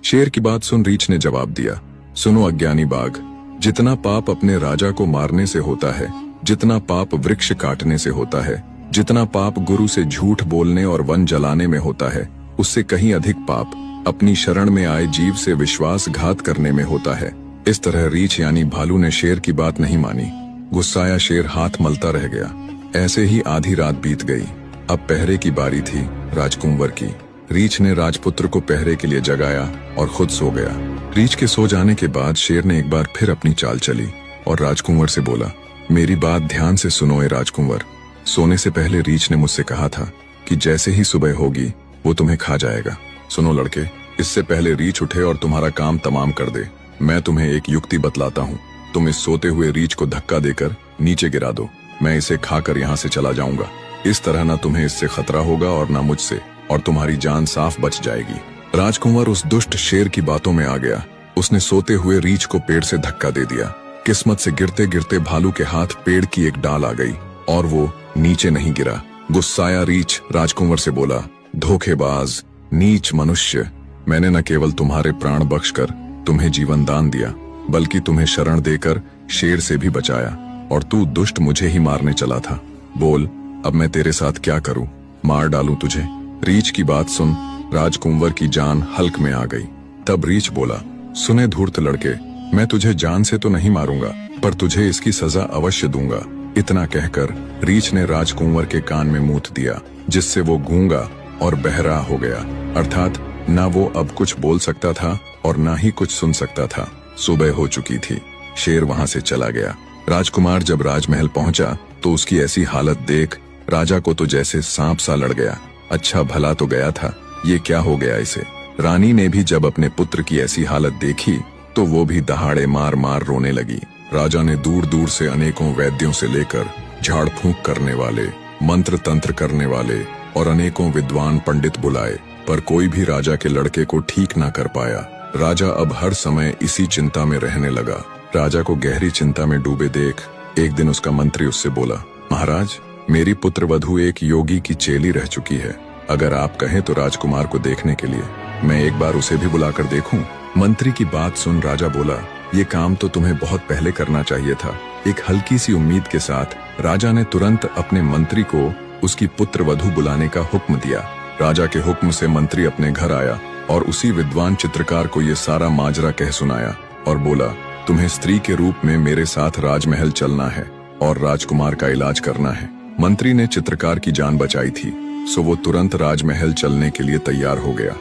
शेर की बात सुन रीछ ने जवाब दिया, सुनो अज्ञानी बाघ, जितना पाप अपने राजा को मारने से होता है, जितना पाप वृक्ष काटने से होता है, जितना पाप गुरु से झूठ बोलने और वन जलाने में होता है, उससे कहीं अधिक पाप अपनी शरण में आए जीव से विश्वासघात करने में होता है। इस तरह रीछ यानी भालू ने शेर की बात नहीं मानी। गुस्साया शेर हाथ मलता रह गया। ऐसे ही आधी रात बीत गई। अब पहरे की बारी थी राजकुंवर की। रीछ ने राजपुत्र को पहरे के लिए जगाया और खुद सो गया। रीछ के सो जाने के बाद शेर ने एक बार फिर अपनी चाल चली और राजकुंवर से बोला, मेरी बात ध्यान से सुनो ए राजकुंवर। सोने से पहले रीछ ने मुझसे कहा था कि जैसे ही सुबह होगी वो तुम्हें खा जाएगा। सुनो लड़के, इससे पहले रीछ उठे और तुम्हारा काम तमाम कर दे, मैं तुम्हें एक युक्ति बतलाता हूँ। तुम इस सोते हुए रीछ को धक्का देकर नीचे गिरा दो, मैं इसे खाकर यहाँ से चला जाऊंगा। इस तरह न तुम्हें इससे खतरा होगा और न मुझसे, और तुम्हारी जान साफ बच जाएगी। राजकुंवर उस दुष्ट शेर की बातों में आ गया। उसने सोते हुए रीछ को पेड़ से धक्का दे दिया। किस्मत से गिरते गिरते भालू के हाथ पेड़ की एक डाल आ गई और वो नीचे नहीं गिरा। गुस्साया रीछ राजकुंवर से बोला, धोखेबाज, नीच मनुष्य, मैंने न केवल तुम्हारे प्राण बख्शकर तुम्हें जीवन दान दिया, बल्कि तुम्हें शरण देकर शेर से भी बचाया, और तू दुष्ट मुझे ही मारने चला था। बोल, अब मैं तेरे साथ क्या करूं? मार डालूं तुझे? रीछ की बात सुन राजकुंवर की जान हल्क में आ गई। तब रीछ बोला, सुने धूर्त लड़के, मैं तुझे जान से तो नहीं मारूंगा, पर तुझे इसकी सजा अवश्य दूंगा। इतना कहकर रीछ ने राजकुंवर के कान में मूत दिया, जिससे वो गूंगा और बहरा हो गया। अर्थात ना वो अब कुछ बोल सकता था और ना ही कुछ सुन सकता था। सुबह हो चुकी थी। शेर वहां से चला गया। राजकुमार जब राजमहल पहुंचा तो उसकी ऐसी हालत देख राजा को तो जैसे सांप सा लड़ गया। अच्छा भला तो गया था, ये क्या हो गया इसे? रानी ने भी जब अपने पुत्र की ऐसी हालत देखी तो वो भी दहाड़े मार मार रोने लगी। राजा ने दूर दूर से अनेकों वैद्यों से लेकर झाड़ फूंक करने वाले, मंत्र तंत्र करने वाले और अनेकों विद्वान पंडित बुलाए, पर कोई भी राजा के लड़के को ठीक ना कर पाया। राजा अब हर समय इसी चिंता में रहने लगा। राजा को गहरी चिंता में डूबे देख एक दिन उसका मंत्री उससे बोला, महाराज, मेरी पुत्र वधू एक योगी की चेली रह चुकी है। अगर आप कहें तो राजकुमार को देखने के लिए मैं एक बार उसे भी बुलाकर देखूं। मंत्री की बात सुन राजा बोला, ये काम तो तुम्हें बहुत पहले करना चाहिए था। एक हल्की सी उम्मीद के साथ राजा ने तुरंत अपने मंत्री को उसकी पुत्र वधू बुलाने का हुक्म दिया। राजा के हुक्म से मंत्री अपने घर आया और उसी विद्वान चित्रकार को ये सारा माजरा कह सुनाया और बोला, तुम्हें स्त्री के रूप में मेरे साथ राजमहल चलना है और राजकुमार का इलाज करना है। मंत्री ने चित्रकार की जान बचाई थी, सो वो तुरंत राजमहल चलने के लिए तैयार हो गया।